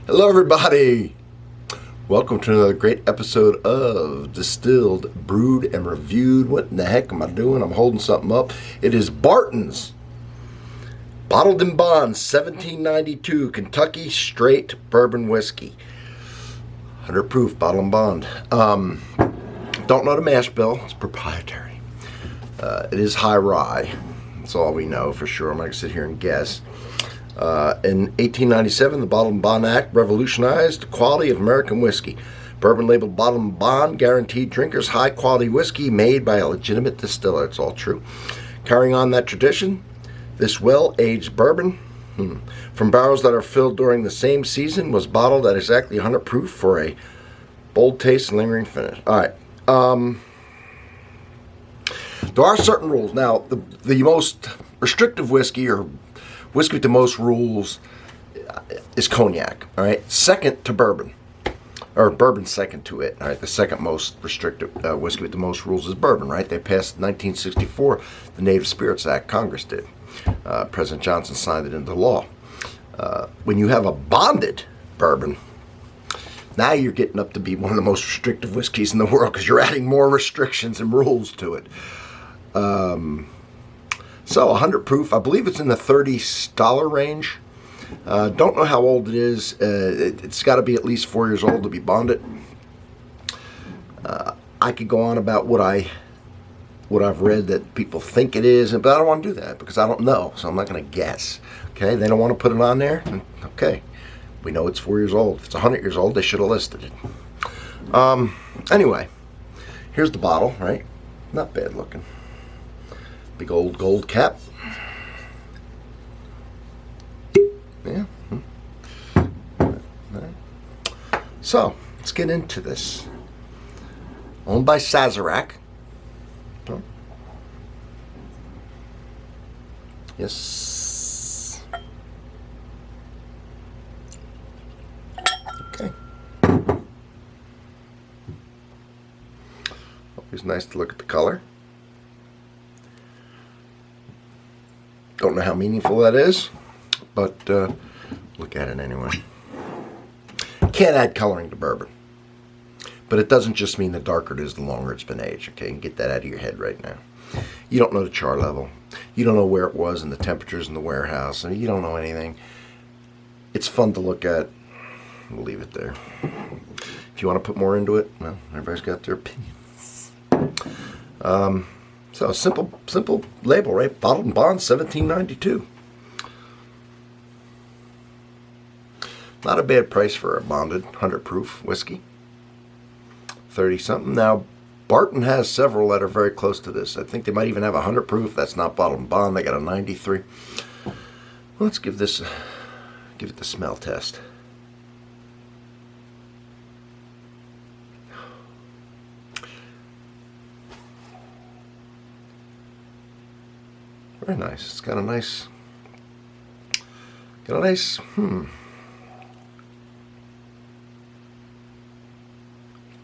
Hello, everybody. Welcome to another great episode of Distilled, Brewed, and Reviewed. What in the heck am I doing? I'm holding something up. It is Barton's Bottled in Bond 1792 Kentucky Straight Bourbon Whiskey. 100 proof, bottle and bond. Don't know the mash bill. It's proprietary. It is high rye. That's all we know for sure. I'm not going to sit here and guess. In 1897, the Bottled and Bond Act revolutionized the quality of American whiskey. Bourbon labeled Bottled and Bond guaranteed drinkers high quality whiskey made by a legitimate distiller. It's all true. Carrying on that tradition, this well-aged bourbon from barrels that are filled during the same season was bottled at exactly 100 proof for a bold taste and lingering finish. All right. There are certain rules. Now, the most restrictive whiskey or whiskey with the most rules is cognac, all right? Second to bourbon, or bourbon second to it, all right? The second most restrictive whiskey with the most rules is bourbon, right? They passed in 1964, the Native Spirits Act, Congress did. President Johnson signed it into law. When you have a bonded bourbon, now you're getting up to be one of the most restrictive whiskeys in the world because you're adding more restrictions and rules to it. So 100 proof, I believe it's in the $30 range. Don't know how old it is. It's got to be at least 4 years old to be bonded. I could go on about what I've read that people think it is, but I don't want to do that because I don't know, so I'm not going to guess. Okay, they don't want to put it on there. Okay, we know it's 4 years old. If it's 100 years old, they should have listed it. Anyway, here's the bottle. Right, not bad looking. Big old gold cap. Yeah. So, let's get into this. Owned by Sazerac. Yes. Okay. Always nice to look at the color. Don't know how meaningful that is, but look at it anyway. Can't add coloring to bourbon, but it doesn't just mean the darker it is, the longer it's been aged. Okay, and get that out of your head right now. You don't know the char level. You don't know where it was and the temperatures in the warehouse, and you don't know anything. It's fun to look at. We'll leave it there. If you want to put more into it, well, everybody's got their opinions. So simple label, right? Bottled and Bond, 1792. Not a bad price for a bonded 100 proof whiskey. 30 something. Now, Barton has several that are very close to this. I think they might even have a 100 proof. That's not Bottled and Bond. They got a 93. Well, let's give it the smell test. Very nice. It's got a nice,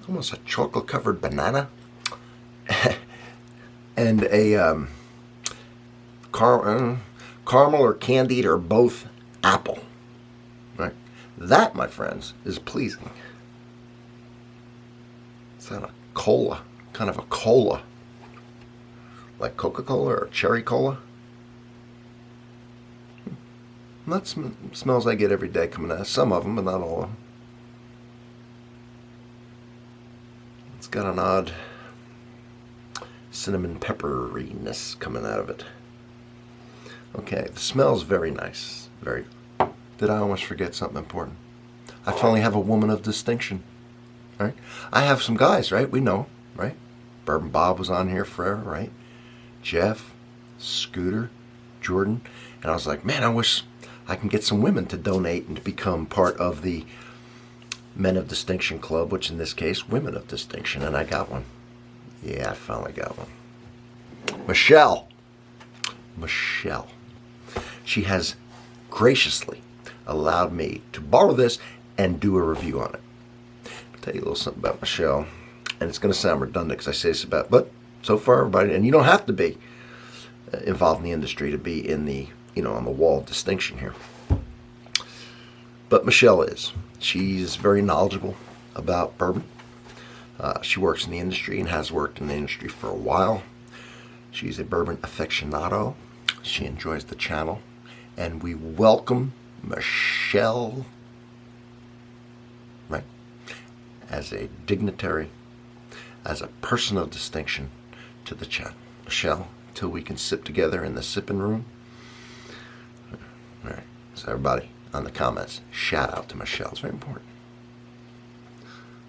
almost a chocolate covered banana and a caramel or candied or both apple. Right? That, my friends, is pleasing. It's not a cola, kind of a cola, like Coca-Cola or cherry cola. That's smells I get every day coming out. Some of them, but not all of them. It's got an odd cinnamon pepperiness coming out of it. Okay, the smell's very nice. Very. Did I almost forget something important? I finally have a woman of distinction. Right? I have some guys, right? We know, right? Bourbon Bob was on here forever, right? Jeff, Scooter, Jordan, and I was like, man, I wish I can get some women to donate and to become part of the Men of Distinction Club, which in this case, Women of Distinction, and I got one. Yeah, I finally got one. Michelle. She has graciously allowed me to borrow this and do a review on it. I'll tell you a little something about Michelle, and it's going to sound redundant because I say this about, but so far everybody, and you don't have to be involved in the industry to be in the, on the wall of distinction here. But Michelle is. She's very knowledgeable about bourbon. She works in the industry and has worked in the industry for a while. She's a bourbon aficionado. She enjoys the channel. And we welcome Michelle, right, as a dignitary, as a person of distinction to the channel. Michelle, till we can sip together in the sipping room. All right, so everybody on the comments, shout out to Michelle. It's very important.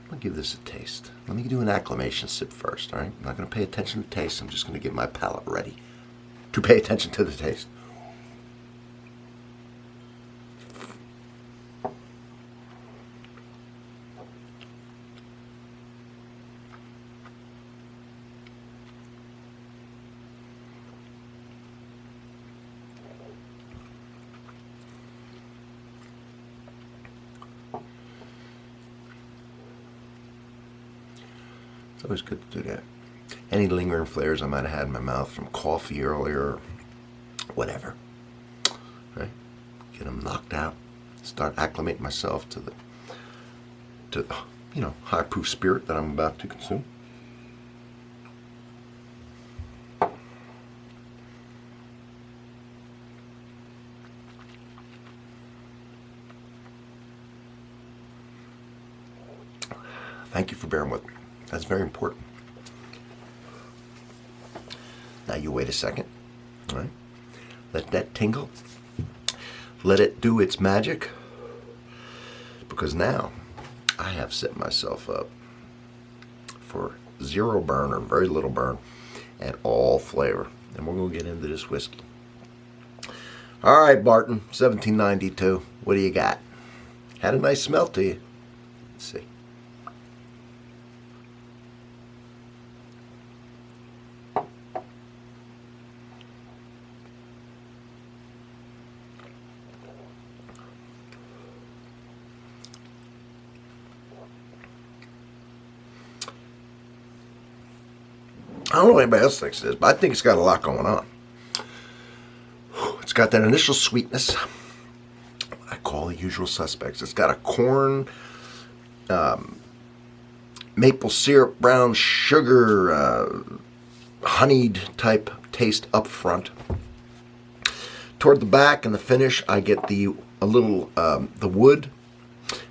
I'm going to give this a taste. Let me do an acclimation sip first, all right? I'm not going to pay attention to taste. I'm just going to get my palate ready to pay attention to the taste. It's always good to do that. Any lingering flavors I might have had in my mouth from coffee earlier, whatever, right? Get them knocked out. Start acclimating myself to the high proof spirit that I'm about to consume. Thank you for bearing with me. That's very important. Now you wait a second, all right? Let that tingle. Let it do its magic. Because now I have set myself up for zero burn or very little burn and all flavor. And we're going to get into this whiskey. All right, Barton, 1792. What do you got? Had a nice smell to you. Let's see. I don't know what anybody else thinks it is, but I think it's got a lot going on. It's got that initial sweetness, what I call the usual suspects. It's got a corn, maple syrup, brown sugar, honeyed type taste up front. Toward the back and the finish, I get the wood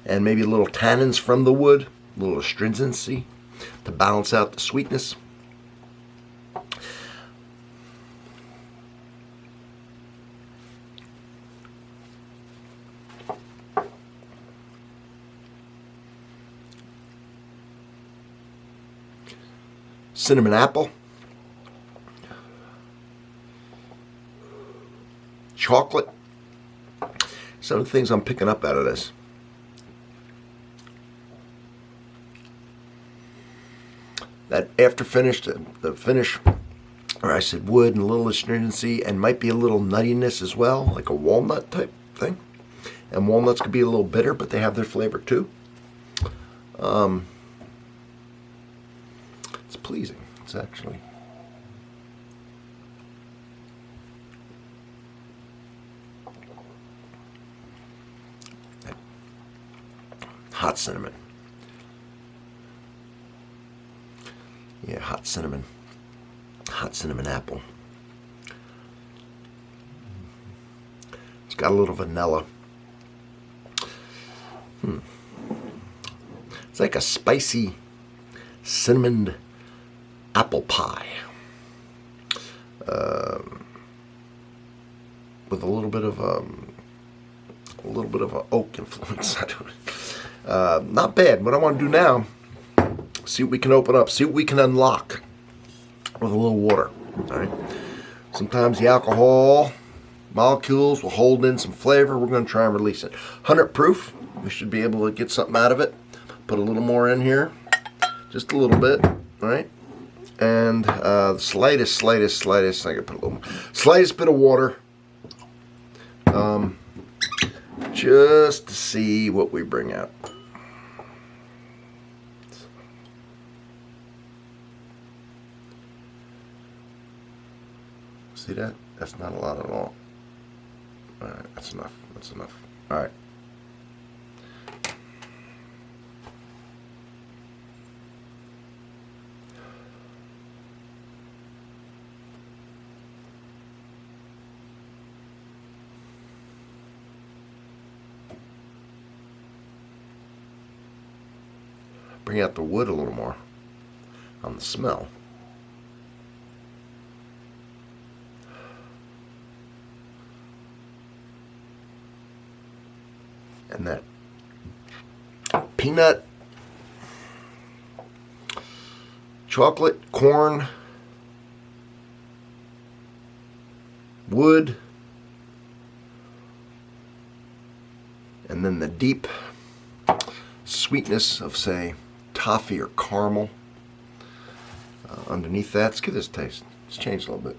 and maybe a little tannins from the wood, a little astringency to balance out the sweetness. Cinnamon apple, chocolate. Some of the things I'm picking up out of this. That after finish, the finish, or I said wood and a little astringency, and might be a little nuttiness as well, like a walnut type thing. And walnuts could be a little bitter, but they have their flavor too. It's pleasing. It's actually hot cinnamon. Yeah, hot cinnamon apple. It's got a little vanilla. It's like a spicy cinnamon apple pie with a little bit of a oak influence. Not bad. What I want to do now, see what we can open up, see what we can unlock with a little water. All right. Sometimes the alcohol molecules will hold in some flavor. We're going to try and release it. 100 proof. We should be able to get something out of it. Put a little more in here, just a little bit. All right. And the slightest, I can put a little more, slightest bit of water, just to see what we bring out. See that? That's not a lot at all. All right, that's enough. All right. bring out the wood a little more on the smell. And that peanut, chocolate, corn, wood, and then the deep sweetness of, say, toffee or caramel underneath that. Let's give this a taste. It's changed a little bit.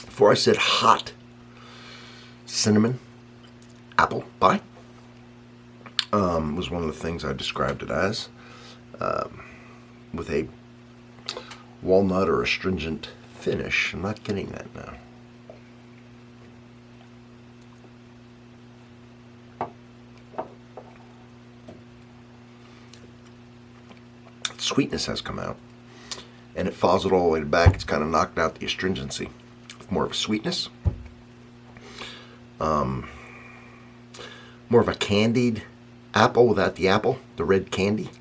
Before I said hot cinnamon apple pie was one of the things I described it as, with a walnut or astringent finish. I'm not getting that now. Sweetness has come out, and it follows it all the way back. It's kind of knocked out the astringency. More of a sweetness, more of a candied apple without the apple, the red candy.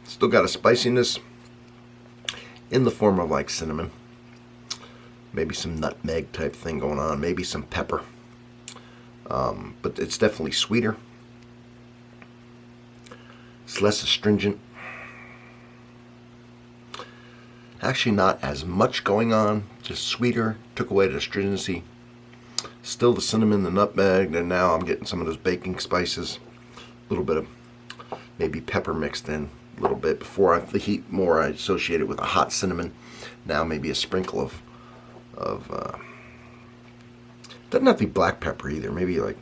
Still got a spiciness in the form of like cinnamon, maybe some nutmeg type thing going on, maybe some pepper. But it's definitely sweeter. It's less astringent. Actually not as much going on, just sweeter, took away the astringency. Still the cinnamon, the nutmeg, and now I'm getting some of those baking spices. A little bit of maybe pepper mixed in a little bit. Before the heat more, I associate it with a hot cinnamon. Now maybe a sprinkle of doesn't have to be black pepper either, maybe like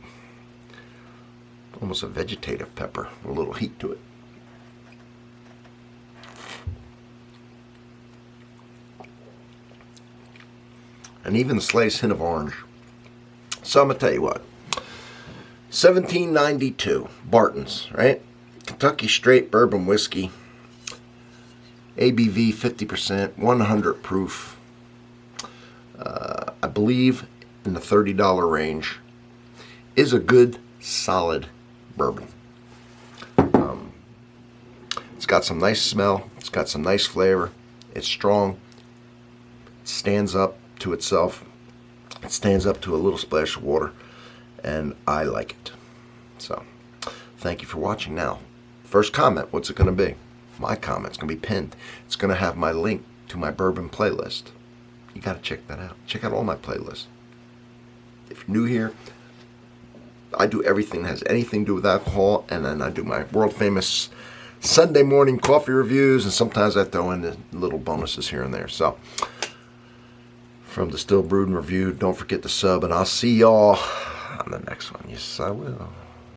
almost a vegetative pepper, a little heat to it. And even the slightest hint of orange. So I'm going to tell you what. 1792, Barton's, right? Kentucky straight bourbon whiskey. ABV 50%, 100 proof. I believe in the $30 range. Is a good, solid bourbon. It's got some nice smell. It's got some nice flavor. It's strong. It stands up to itself. It stands up to a little splash of water. And I like it. So, thank you for watching. Now, first comment, what's it going to be? My comment's going to be pinned. It's going to have my link to my bourbon playlist. You got to check that out. Check out all my playlists. If you're new here, I do everything that has anything to do with alcohol, and then I do my world famous Sunday morning coffee reviews, and sometimes I throw in the little bonuses here and there. So, from Distilled, Brewed, and Reviewed, don't forget to sub, and I'll see y'all on the next one. Yes, I will.